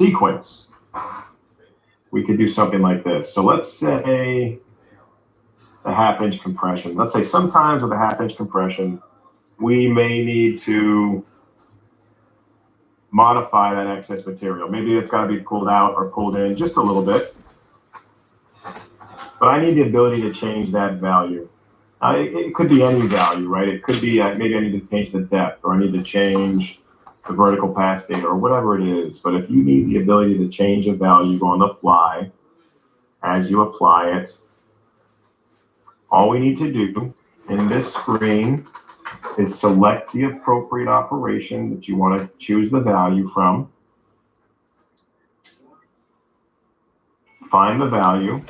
sequence, we could do something like this. So let's say a half-inch compression. Let's say sometimes with a half-inch compression, we may need to modify that excess material. Maybe it's got to be pulled out or pulled in just a little bit. But I need the ability to change that value. It could be any value, right? It could be maybe I need to change the depth, or I need to change the vertical pass data, or whatever it is. But if you need the ability to change a value on the fly as you apply it, all we need to do in this screen is select the appropriate operation that you want to choose the value from. Find the value.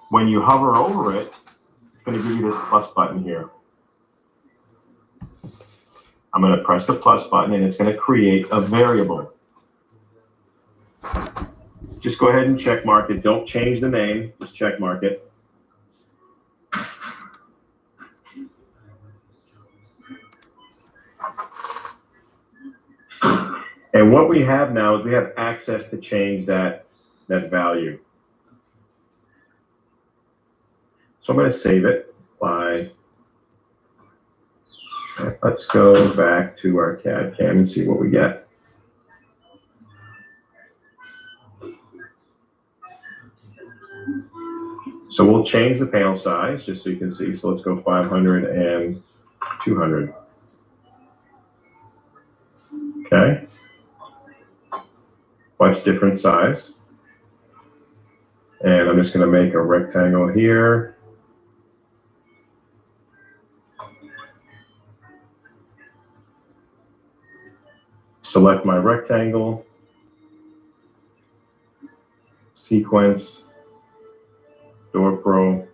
When you hover over it, it's going to give you this plus button here. I'm going to press the plus button and it's going to create a variable. Just go ahead and check mark it. Don't change the name, just check mark it. And what we have now is we have access to change that value. So I'm going to save it by, let's go back to our CAD CAM and see what we get. So we'll change the panel size just so you can see. So let's go 500 and 200. Okay. Much different size. And I'm just going to make a rectangle here. Select my rectangle, sequence, Door Pro.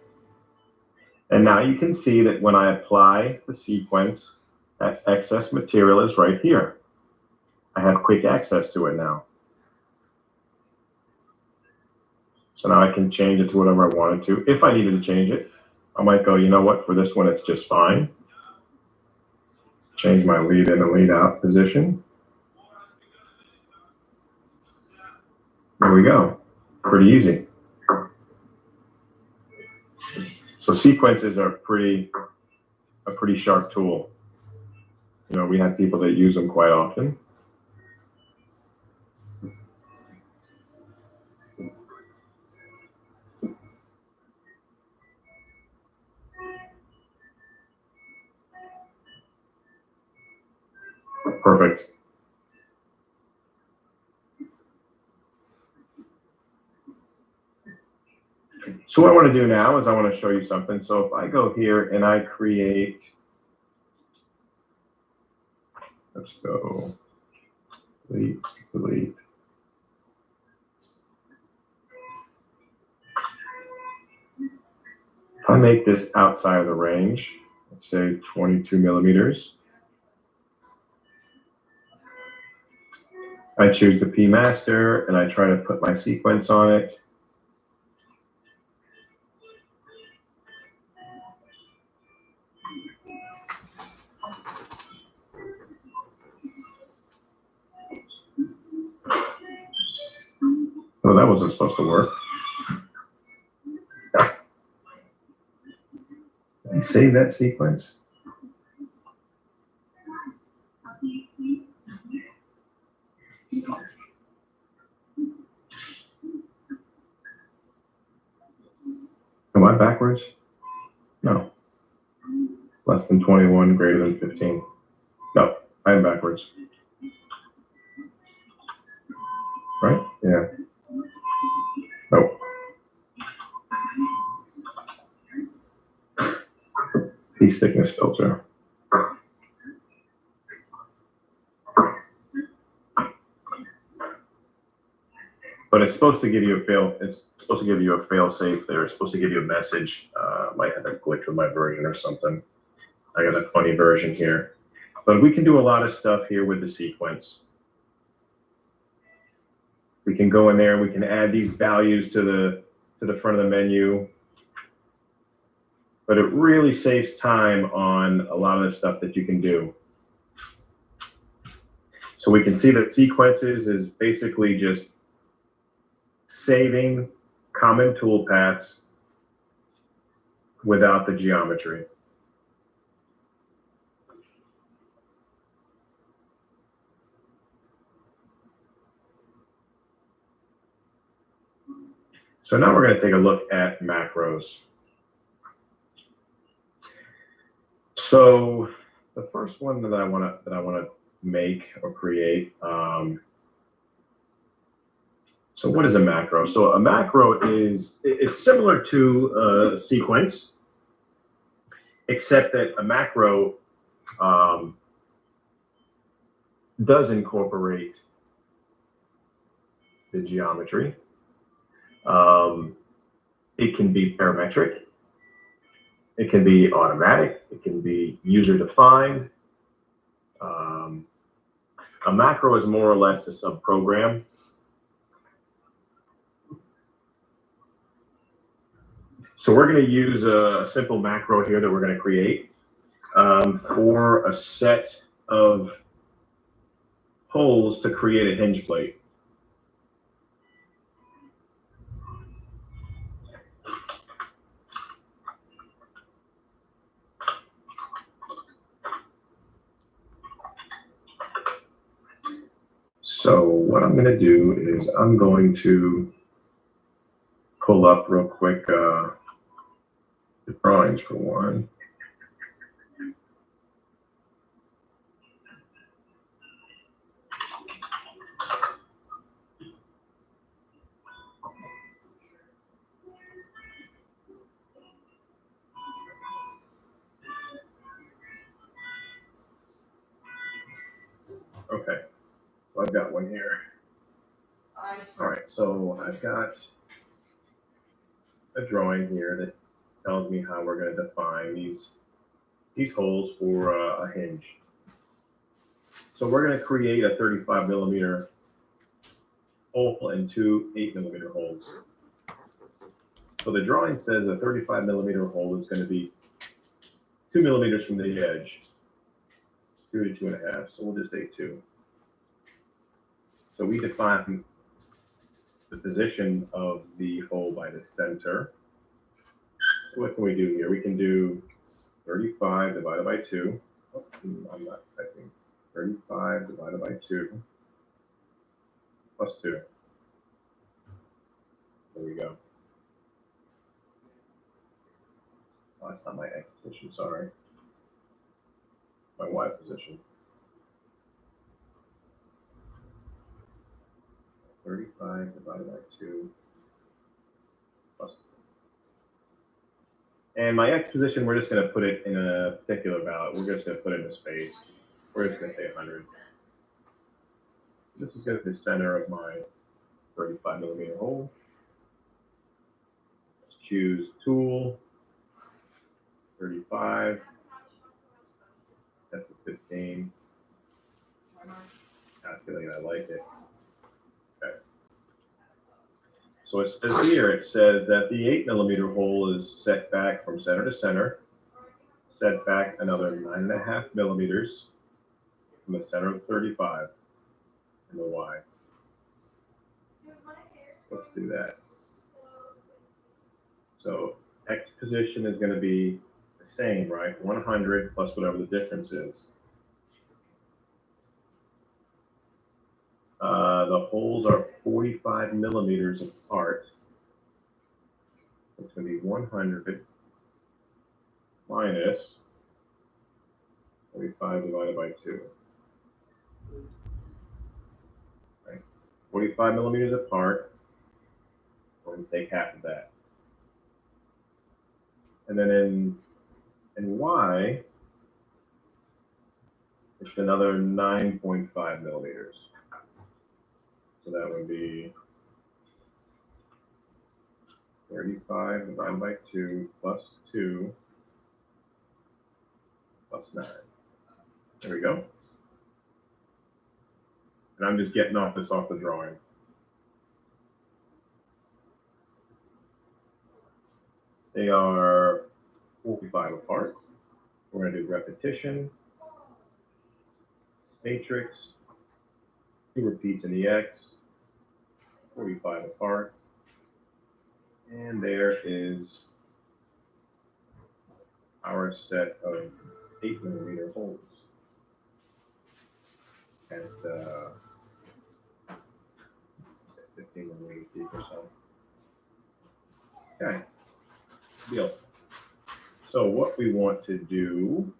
And now you can see that when I apply the sequence, that excess material is right here. I have quick access to it now. So now I can change it to whatever I wanted to. If I needed to change it, I might go, you know what, for this one, it's just fine. Change my lead in and lead out position. There we go. Pretty easy. So sequences are a pretty sharp tool. You know, we have people that use them quite often. Perfect. So what I want to do now is I want to show you something. So if I go here and I create, let's go, delete. If I make this outside of the range, let's say 22 millimeters, I choose the P master and I try to put my sequence on it. Oh, that wasn't supposed to work. Did I save that sequence? Am I backwards? No. Less than 21, greater than 15. No, I'm backwards. Right? Yeah. Nope. Piece thickness filter. But it's supposed to give you a fail safe there. It's supposed to give you a message. Might have a glitch with my version or something. I got a funny version here. But we can do a lot of stuff here with the sequence. We can go in there, we can add these values to the front of the menu. But it really saves time on a lot of the stuff that you can do. So we can see that sequences is basically just saving common toolpaths without the geometry. So now we're going to take a look at macros. So the first one that I want to make or create. So what is a macro? So a macro it's similar to a sequence, except that a macro does incorporate the geometry. It can be parametric. It can be automatic. It can be user-defined. A macro is more or less a subprogram. So we're going to use a simple macro here that we're going to create for a set of holes to create a hinge plate. So what I'm going to do is I'm going to pull up real quick the drawings for one. Okay, so I've got one here. All right, so I've got a drawing here that tells me how we're going to define these holes for a hinge. So we're going to create a 35 millimeter hole and two 8 millimeter holes. So the drawing says a 35 millimeter hole is going to be 2 millimeters from the edge, 2 to 2.5. So we'll just say 2. So we define the position of the hole by the center. So what can we do here? We can do 35 divided by 2. Oh, I'm not typing. 35 divided by 2 plus 2. There we go. Oh, that's not my X position, sorry. My Y position. 35 divided by 2 plus 2. And my X position, we're just going to put it in a particular value. We're just going to put it in a space. We're just going to say 100. This is going to be the center of my 35 millimeter hole. Let's choose tool, 35, that's a 15. Calculate, I like it. Okay. So it says here, it says that the 8 millimeter hole is set back from center to center, set back another 9.5 millimeters from the center of 35 and the Y. Let's do that. So X position is going to be the same, right? 100 plus whatever the difference is. The holes are 45 millimeters apart. It's going to be 100 minus 45 divided by 2. Right? 45 millimeters apart. We're going to take half of that. And then in Y, it's another 9.5 millimeters. So that would be 35 divided by 2 plus 2 plus 9. There we go. And I'm just getting this off the drawing. They are 45 apart. We're going to do repetition, matrix, 2 repeats in the X, 45 apart. And there is our set of 8mm holes at 15mm deep or so. Okay, deal. So what we want to do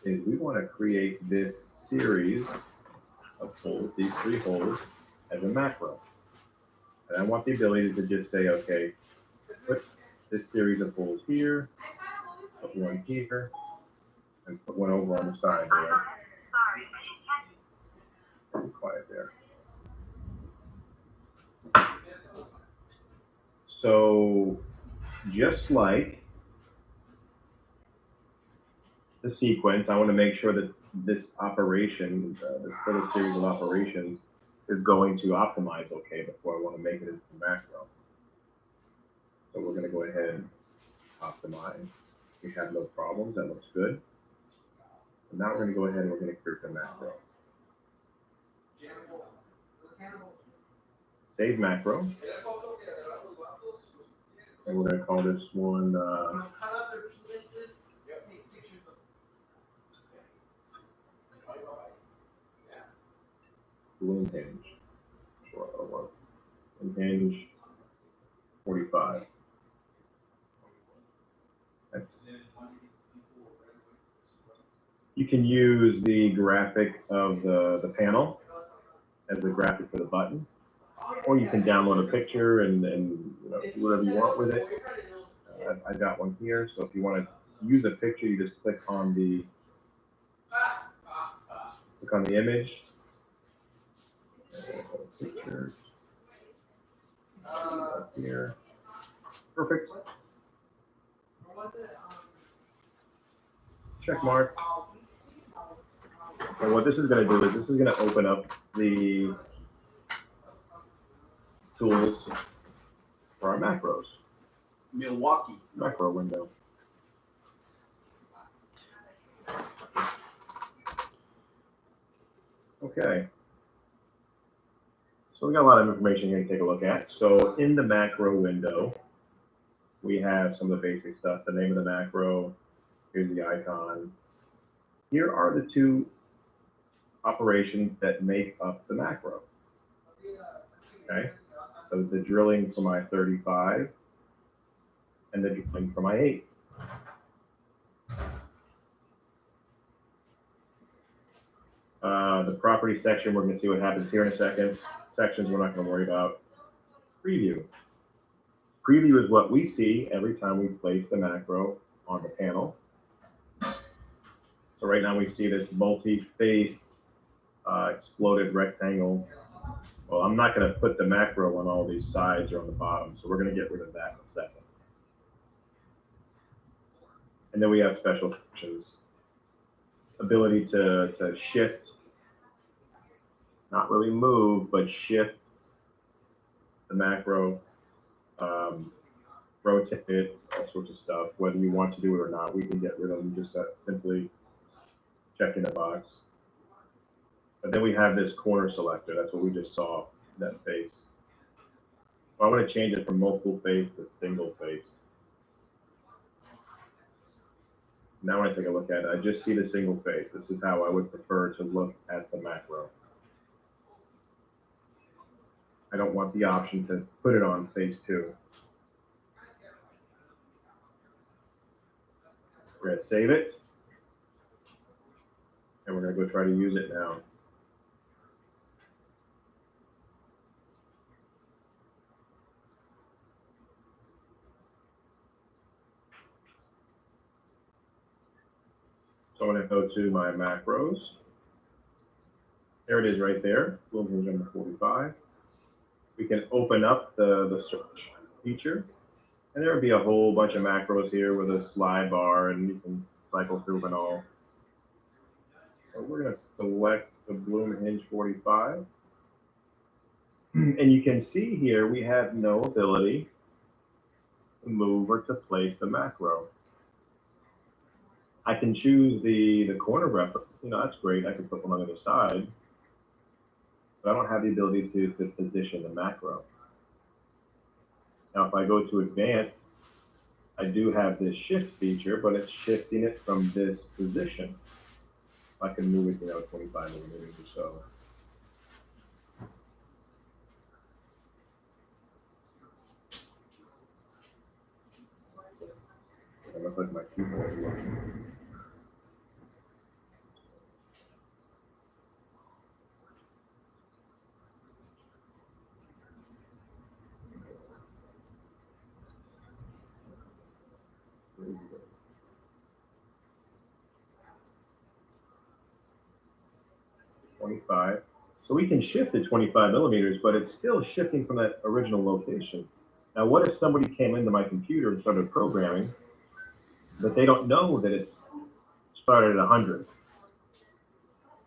is we want to create this series of holes, these 3 holes, as a macro. And I want the ability to just say, okay, put this series of holes here, put one here, and put one over on the side there. Be quiet there. So just like the sequence, I want to make sure that this operation, this little series of operations, is going to optimize okay before I want to make it into a macro. So we're going to go ahead and optimize. We have no problems. That looks good. And now we're going to go ahead and we're going to create the macro. Save macro. And we're going to call this one balloon hinge. Sure, that'll work. And hinge 45. You can use the graphic of the panel as the graphic for the button, or you can download a picture and do whatever you want with it. I got one here, so if you want to use a picture, you just click on the image. Pictures. Here. Perfect. Check mark. And what this is going to do is this is going to open up the tools for our macros. Milwaukee. Macro window. Okay. So we got a lot of information here to take a look at. So in the macro window, we have some of the basic stuff, the name of the macro, here's the icon. Here are the 2 operations that make up the macro. Okay, so the drilling for my 35 and the drilling for my 8. The property section, we're going to see what happens here in a second. Sections we're not going to worry about. Preview. Preview is what we see every time we place the macro on the panel. So right now we see this multi-faced exploded rectangle. Well, I'm not going to put the macro on all these sides or on the bottom, so we're going to get rid of that in a second. And then we have special functions. Ability to shift, not really move, but shift the macro, rotate it, all sorts of stuff. Whether you want to do it or not, we can get rid of them, just simply checking the box. But then we have this corner selector. That's what we just saw, that face. Well, I want to change it from multiple face to single face. Now when I take a look at it, I just see the single face. This is how I would prefer to look at the macro. I don't want the option to put it on face 2. We're going to save it. And we're going to go try to use it now. So I'm going to go to my macros. There it is right there, balloon hinge number 45. We can open up the search feature, and there would be a whole bunch of macros here with a slide bar, and you can cycle through and all. So we're going to select the balloon hinge 45. And you can see here we have no ability to move or to place the macro. I can choose the corner reference. That's great. I can put one on the other side. but I don't have the ability to position the macro. Now, if I go to advanced, I do have this shift feature, but it's shifting it from this position. I can move it, 25 millimeters or so. It looks like my keyboard is working. Where is it? 25. So we can shift it 25 millimeters, but it's still shifting from that original location. Now, what if somebody came into my computer and started programming, but they don't know that it's started at 100?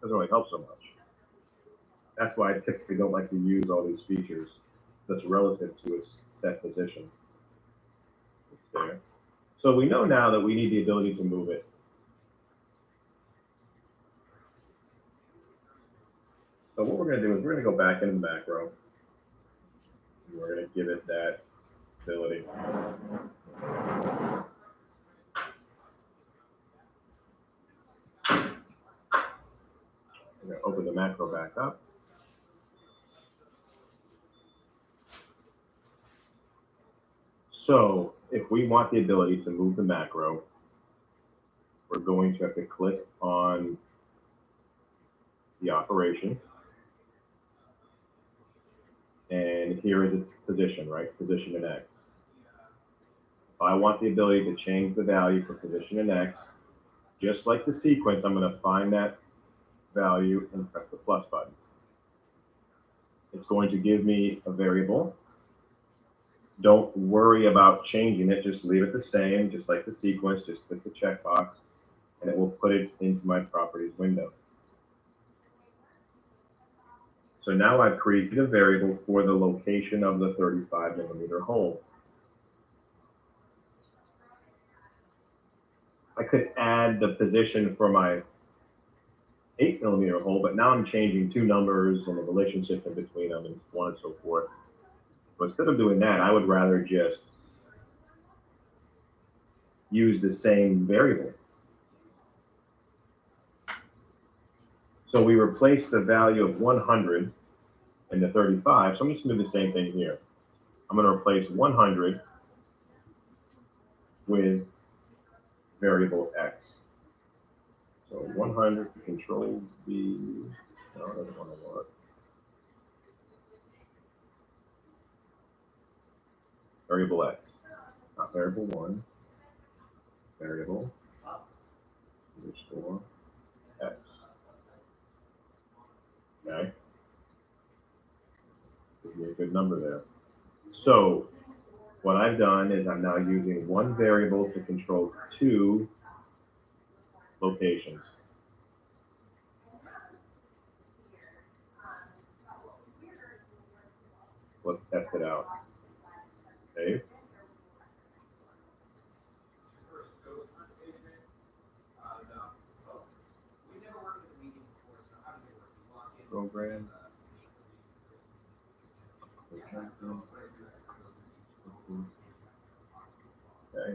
Doesn't really help so much. That's why I typically don't like to use all these features that's relative to its set position. It's there. So we know now that we need the ability to move it. So what we're going to do is we're going to go back into the macro. And we're going to give it that ability. We're going to open the macro back up. So if we want the ability to move the macro, we're going to have to click on the operation. And here is its position, right? Position in X. If I want the ability to change the value for position in X, just like the sequence, I'm going to find that value and press the plus button. It's going to give me a variable. Don't worry about changing it, just leave it the same, just like the sequence, just click the checkbox, and it will put it into my properties window. So now I've created a variable for the location of the 35 millimeter hole. I could add the position for my 8 millimeter hole, but now I'm changing two numbers and the relationship in between them and so on and so forth. But instead of doing that, I would rather just use the same variable. So we replace the value of 100 in the 35. So I'm just going to do the same thing here. I'm going to replace 100 with variable X. So 100 control V. No, it doesn't want to work. Variable X, not variable 1. Variable underscore X. Okay. Gives me a good number there. So what I've done is I'm now using one variable to control two locations. Let's test it out. Save. Program. Okay.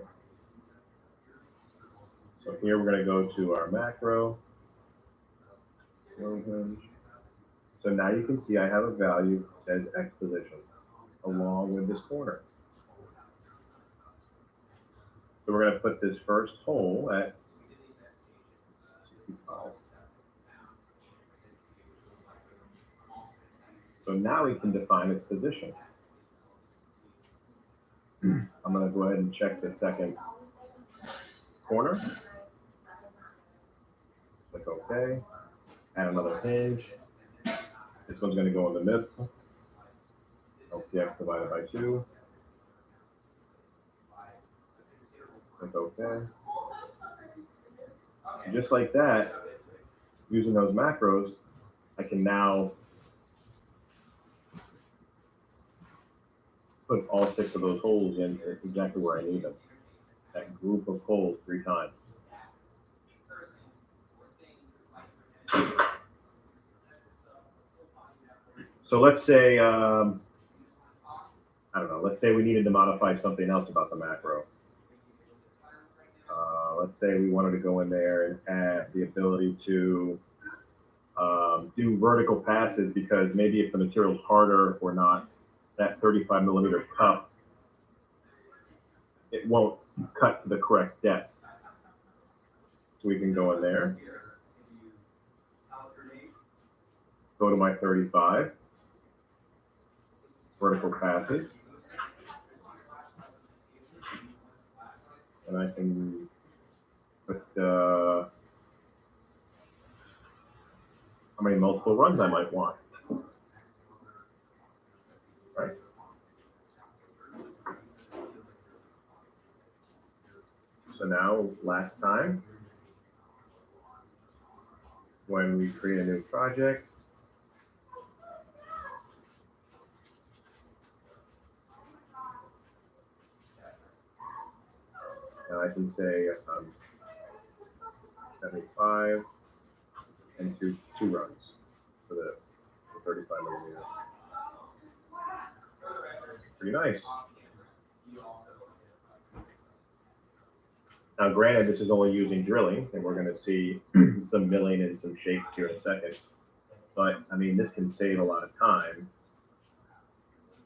So here we're going to go to our macro. So now you can see I have a value that says X position along with this corner. So we're going to put this first hole at 65. So now we can define its position. I'm going to go ahead and check the second corner. Click OK. Add another hinge. This one's going to go in the middle. LPX divided by 2. Click OK. And just like that, using those macros, I can now put all 6 of those holes in exactly where I need them. That group of holes 3 times. So let's say, I don't know, let's say we needed to modify something else about the macro. Let's say we wanted to go in there and add the ability to do vertical passes, because maybe if the material is harder or not, that 35 millimeter cup, it won't cut to the correct depth. So we can go in there, go to my 35, vertical passes, and I can put how many multiple runs I might want. Right? So now, last time, when we create a new project, and I can say 75 and two runs for the 35 millimeter. Pretty nice. Now, granted, this is only using drilling, and we're going to see some milling and some shape here in a second. But, I mean, this can save a lot of time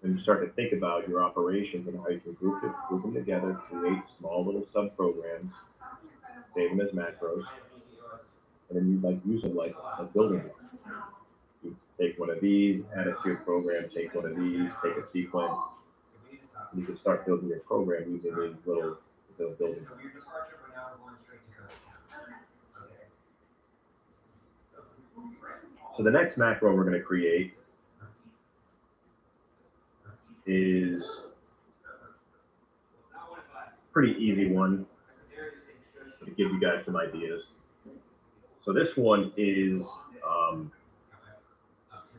when you start to think about your operations and how you can group them together, create small little sub-programs, save them as macros, and then you use them like a building block. You take one of these, add it to your program, take one of these, take a sequence, and you can start building your program using these little building blocks. So the next macro we're going to create is a pretty easy one to give you guys some ideas. So this one is,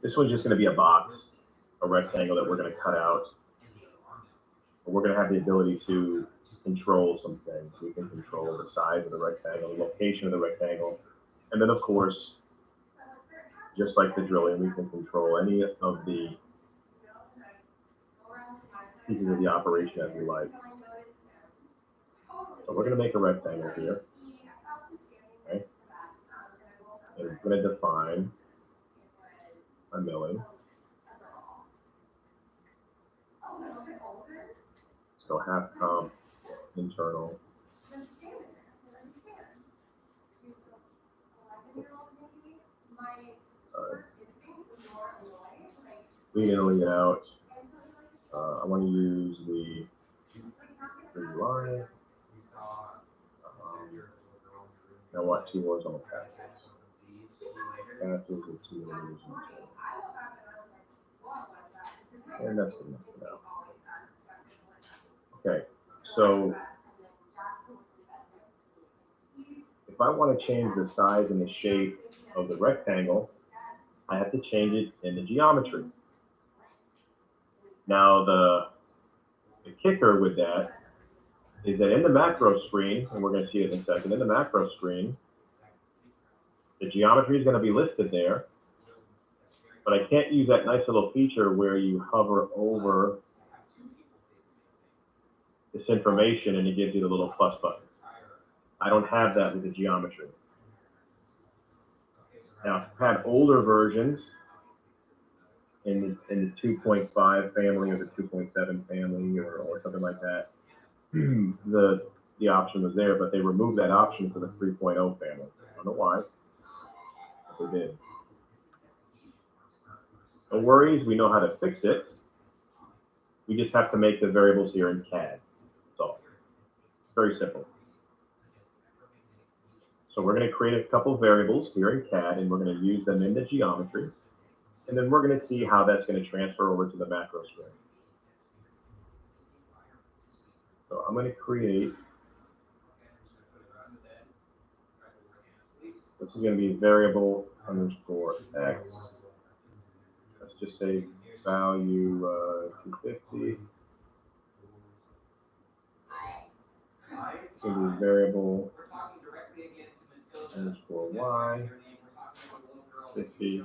this one's just going to be a box, a rectangle that we're going to cut out. We're going to have the ability to control some things. We can control the size of the rectangle, the location of the rectangle, and then of course, just like the drilling, we can control any of the pieces of the operation as we like. So we're going to make a rectangle here. Okay. And we're going to define our milling. So half comp internal. Lean it out. I want to use the 3 line. I want 2 horizontal passes. Passes with 2 millimeters in total. And that's enough for now. Okay, so if I want to change the size and the shape of the rectangle, I have to change it in the geometry. Now the kicker with that is that in the macro screen, and we're going to see it in a second, in the macro screen, the geometry is going to be listed there, but I can't use that nice little feature where you hover over this information and it gives you the little plus button. I don't have that with the geometry. Now, I've had older versions in the 2.5 family or the 2.7 family or something like that. The option was there, but they removed that option for the 3.0 family. I don't know why, but they did. No worries, we know how to fix it. We just have to make the variables here in CAD. That's all. Very simple. So we're going to create a couple of variables here in CAD, and we're going to use them in the geometry. And then we're going to see how that's going to transfer over to the macro screen. So I'm going to create, this is going to be variable underscore x. Let's just say value 250. It's going to be variable underscore y 50.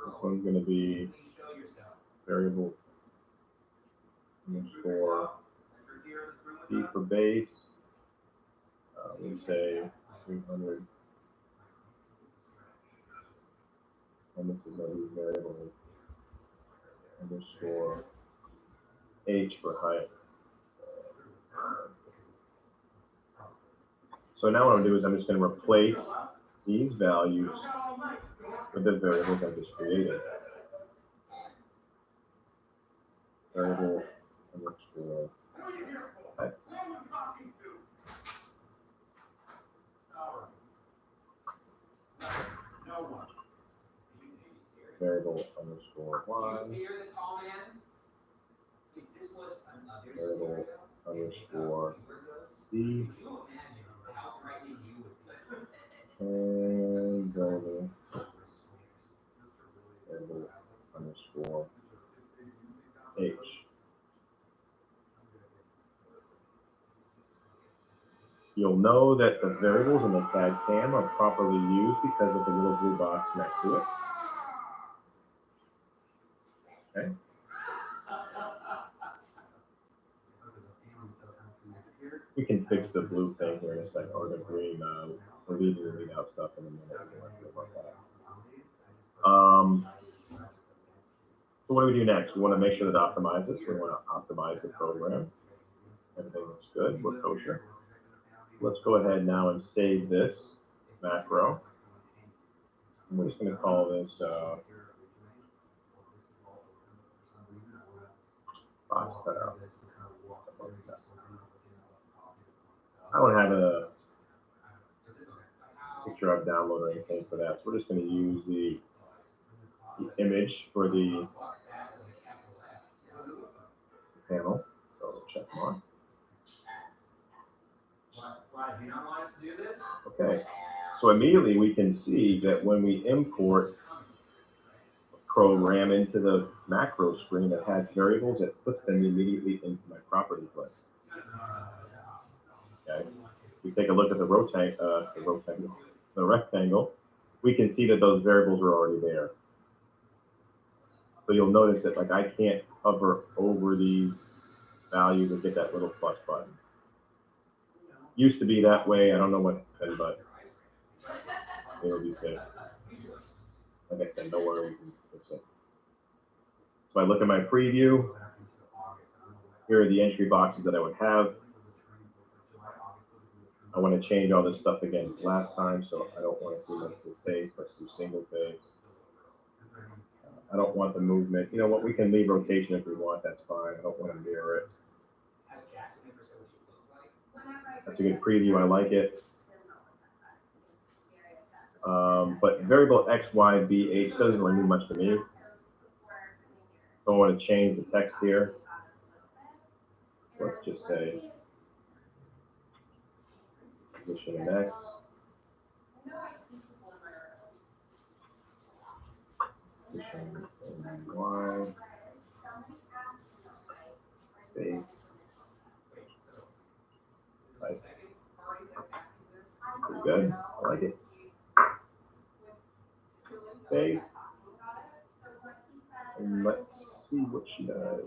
This one's going to be variable underscore B for base. We say 300. And this is going to be variable underscore H for height. So now what I'm going to do is I'm just going to replace these values with the variables I just created. Variable underscore height. Variable underscore Y. Variable underscore C. And variable underscore H. You'll know that the variables in the CAD CAM are properly used because of the little blue box next to it. Okay. We can fix the blue thing here in a second, or the green. We're leaving the lead out stuff in a minute. We don't have to worry about that. So what do we do next? We want to make sure that it optimizes. We want to optimize the program. Everything looks good. We're kosher. Let's go ahead now and save this macro. And we're just going to call this box cutout. I don't have a picture I've downloaded or anything for that. So we're just going to use the image for the panel. So check mark. Okay. So immediately we can see that when we import a program into the macro screen that has variables, it puts them immediately into my properties list. Okay. If we take a look at the rectangle, we can see that those variables are already there. So you'll notice that like I can't hover over these values and get that little plus button. Used to be that way. I don't know what happened, but it'll be fixed. Like I said, don't worry, we can fix it. So I look at my preview. Here are the entry boxes that I would have. I want to change all this stuff again last time, so I don't want to see multiple face. Let's do single face. I don't want the movement. You know what? We can leave rotation if we want. That's fine. I don't want to mirror it. That's a good preview. I like it. But variable X, Y, B, H doesn't really mean much to me. So I want to change the text here. Let's just say position in X. Position in Y. Base. Right. Pretty good. I like it. Save. And let's see what she does.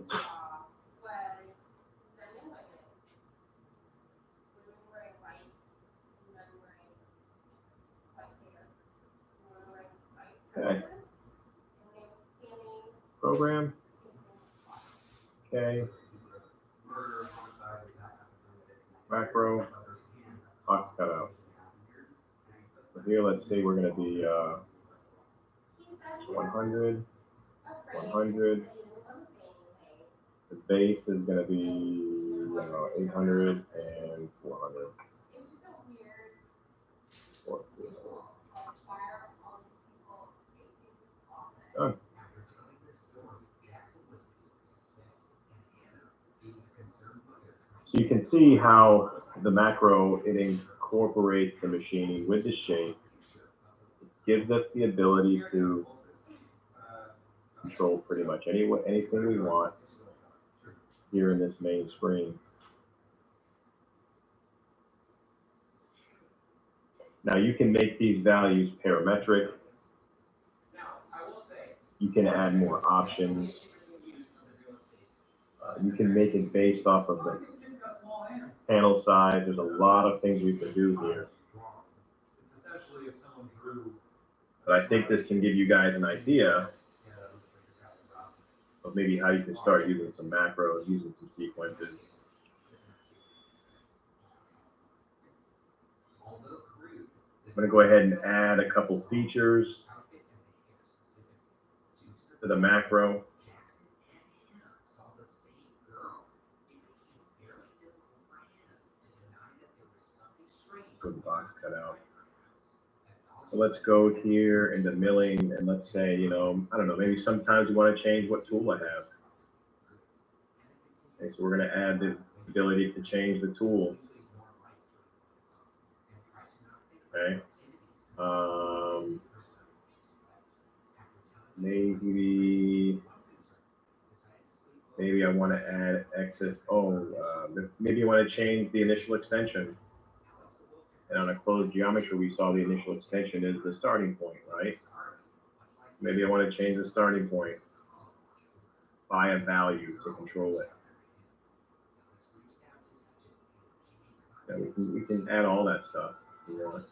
Okay. Program. Okay. Macro. Box cutout. So here, let's say we're going to be 100, 100. The base is going to be 800 and 400. Done. So you can see how the macro, it incorporates the machining with the shape. It gives us the ability to control pretty much anything we want here in this main screen. Now you can make these values parametric. Now, I will say, You can add more options. You can make it based off of the panel size. There's a lot of things we can do here. But I think this can give you guys an idea of maybe how you can start using some macros, using some sequences. I'm going to go ahead and add a couple features to the macro. Good box cut out. So let's go here into milling and let's say, I don't know, maybe sometimes you want to change what tool I have. Okay, so we're going to add the ability to change the tool. Okay. Maybe I want to add excess. Maybe you want to change the initial extension. And on a closed geometry, we saw the initial extension is the starting point, right? Maybe I want to change the starting point by a value to control it. Yeah, we can add all that stuff if you want.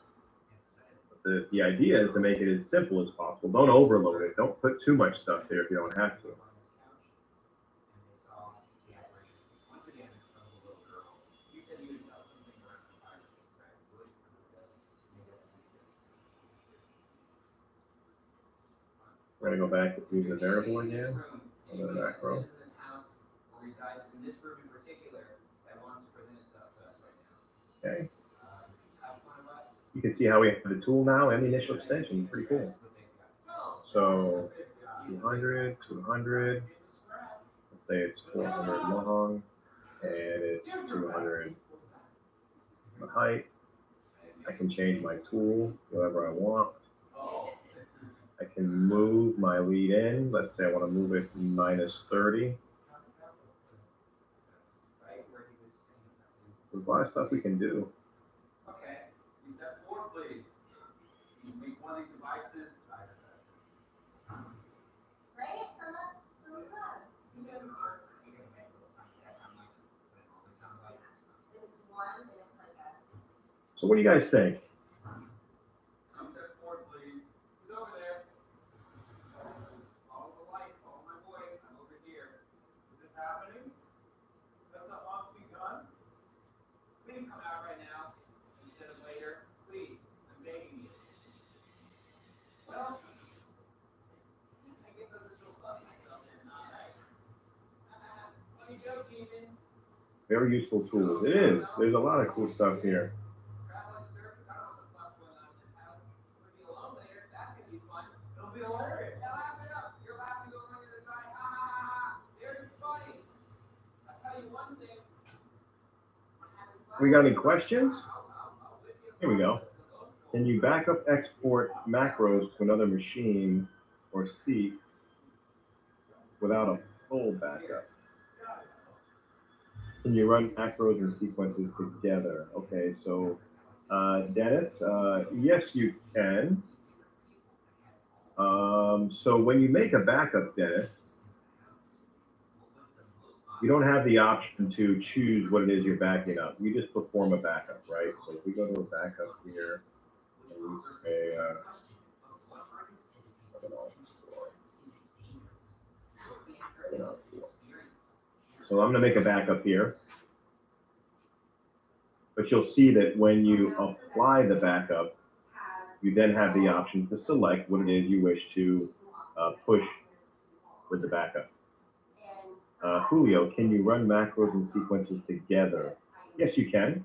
But the idea is to make it as simple as possible. Don't overload it. Don't put too much stuff there if you don't have to. We're going to go back to using the variable again, and then macro. Okay. You can see how we have the tool now and the initial extension. Pretty cool. So 200, 200. Let's say it's 400 long, and it's 200 the height. I can change my tool, whatever I want. I can move my lead in. Let's say I want to move it minus 30. There's a lot of stuff we can do. Okay, step 4, please. You make one of these devices. Right? From the club. So what do you guys think? Step 4, please. Who's over there? Follow the light, follow my voice. I'm over here. Is it happening? That's not want to be done? Please come out right now instead of later. Please, I'm begging you. Well, I guess I'll just go fuck myself then, alright? Let me go, Demon. Very useful tools. It is. There's a lot of cool stuff here. It'll be hilarious. Now laugh it up. You're laughing over on the other side. Ha ha ha ha. There's funny. I'll tell you one thing. We got any questions? Here we go. Can you backup export macros to another machine or seek without a full backup? Can you run macros and sequences together? Okay, so Dennis, yes, you can. So when you make a backup, Dennis, you don't have the option to choose what it is you're backing up. You just perform a backup, right? So if we go to a backup here, and we say, so I'm going to make a backup here. But you'll see that when you apply the backup, you then have the option to select what it is you wish to push with the backup. Julio, can you run macros and sequences together? Yes, you can.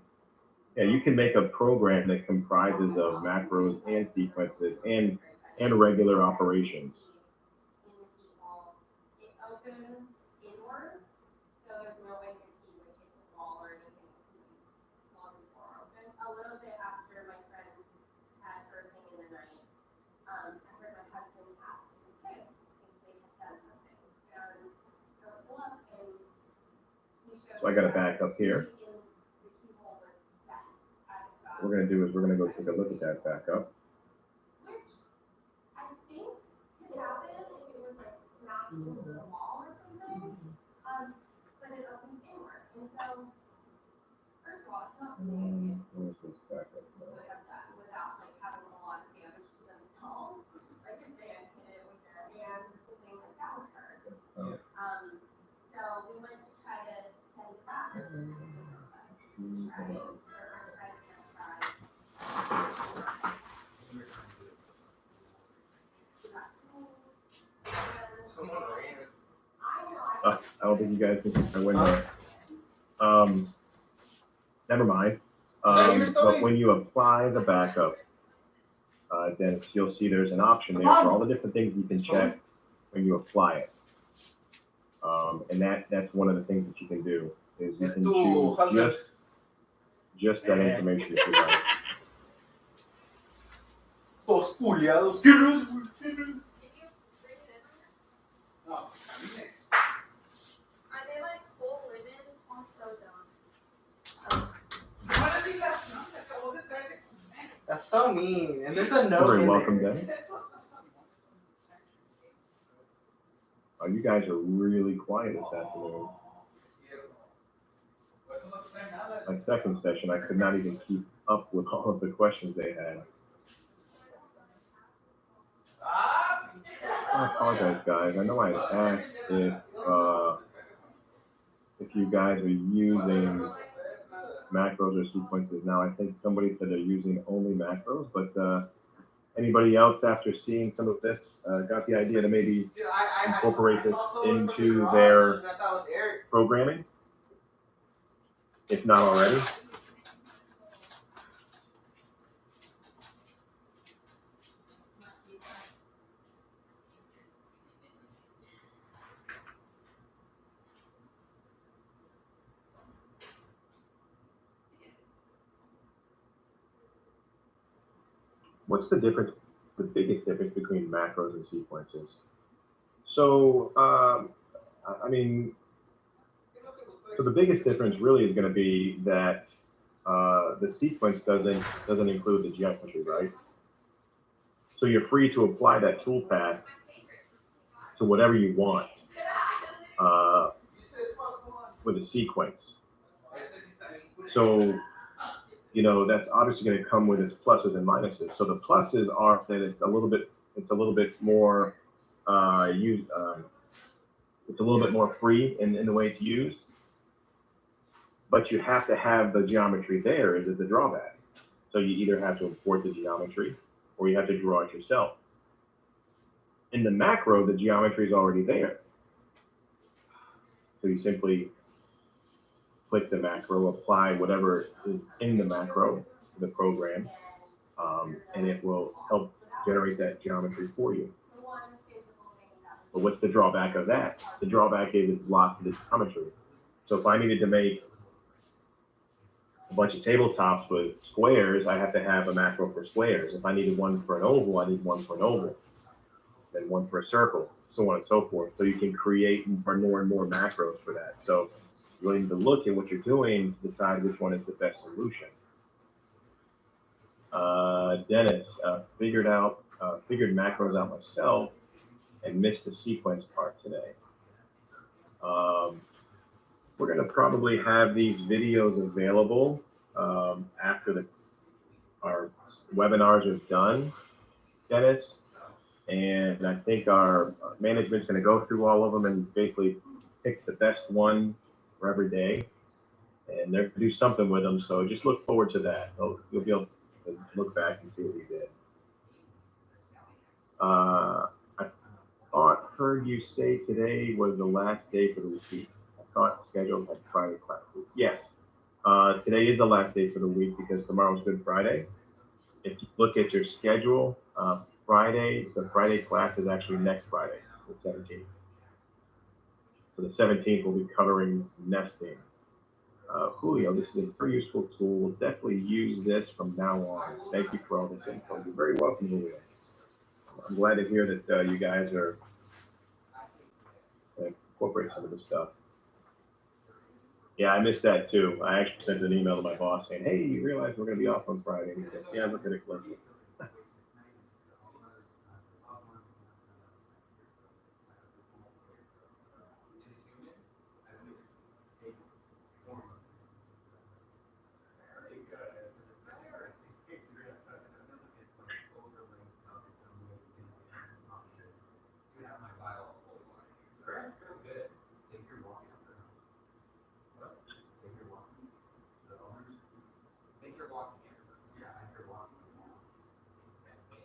Yeah, you can make a program that comprises of macros and sequences and regular operations. So I got a backup here. What we're going to do is we're going to go take a look at that backup. capsule to the wall or something, but it opens inward. And so, first of all, it's not big. Where's this back up? Could have done without like having a lot of damage to themselves. Like if they had hit it with their hands or something like that would hurt. Oh. So we went to try to head it back. Try or try to test drive. Someone ran. I don't think you guys can see my window. Never mind. But when you apply the backup, then you'll see there's an option there for all the different things you can check when you apply it. And that's one of the things that you can do is you can choose just that information if you like. Todos culiados. Did you bring it in? No, Are they like whole lemons? I'm so dumb. That's so mean. And there's a You're note very in welcome, there. then. Oh, you guys are really quiet this afternoon. My second session, I could not even keep up with all of the questions they had. I apologize, guys. I know I asked if you guys are using macros or sequences now. I think somebody said they're using only macros, but anybody else after seeing some of this got the idea to maybe incorporate this into their programming, if not already? What's the difference, the biggest difference between macros and sequences? So, I mean, so the biggest difference really is going to be that the sequence doesn't include the geometry, right? So you're free to apply that toolpath to whatever you want with a sequence. So, you know, that's obviously going to come with its pluses and minuses. So the pluses are that it's a little bit more it's a little bit more free in the way it's used. But you have to have the geometry there is the drawback. So you either have to import the geometry or you have to draw it yourself. In the macro, the geometry is already there. So you simply click the macro, apply whatever is in the macro to the program, and it will help generate that geometry for you. But what's the drawback of that? The drawback is it's locked to the geometry. So if I needed to make a bunch of tabletops with squares, I have to have a macro for squares. If I needed one for an oval, I need one for an oval, then one for a circle, so on and so forth. So you can create more and more macros for that. So you really need to look at what you're doing to decide which one is the best solution. Dennis, figured macros out myself and missed the sequence part today. We're going to probably have these videos available after our webinars are done, Dennis. And I think our management's going to go through all of them and basically pick the best one for every day. And they're going to do something with them. So just look forward to that. You'll be able to look back and see what we did. I heard you say today was the last day for the week. I thought scheduled had Friday classes. Yes, today is the last day for the week because tomorrow's Good Friday. If you look at your schedule, the Friday class is actually next Friday, the 17th. So the 17th will be covering nesting. Julio, this is a very useful tool. We'll definitely use this from now on. Thank you for all this info. You're very welcome, Julio. I'm glad to hear that you guys are incorporating some of this stuff. Yeah, I missed that too. I actually sent an email to my boss saying, hey, you realize we're going to be off on Friday? And he said, yeah, look at it closely.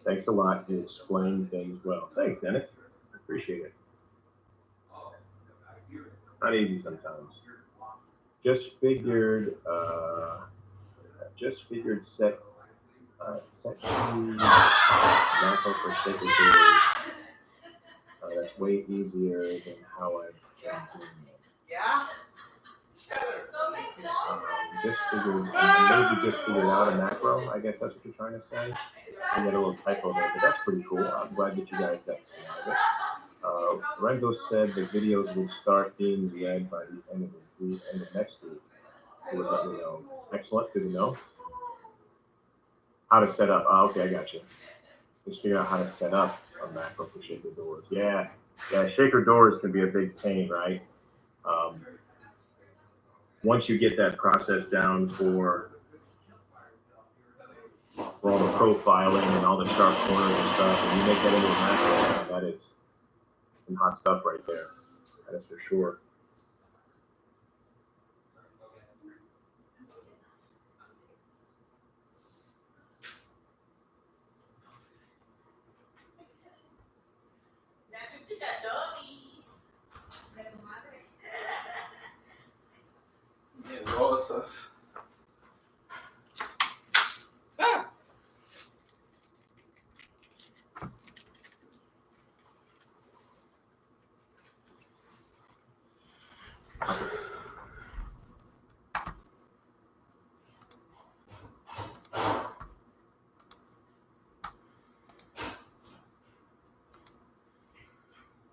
Thanks a lot. You explain things well. Thanks, Dennis. Appreciate it. Not easy sometimes. Just figured set macro for shaker doors. That's way easier than how I've been doing it. Yeah. Maybe just figured out a macro. I guess that's what you're trying to say. I got a little typo there, but that's pretty cool. I'm glad that you guys got something out of it. Renzo said the videos would start being read by the end of next week. So would let me know. Excellent, good to know. How to set up. Okay, I got you. Just figure out how to set up a macro for shaker doors. Yeah, shaker doors can be a big pain, right? Once you get that process down for all the profiling and all the sharp corners and stuff, and you make that into a macro, that is some hot stuff right there. That is for sure. Rosas.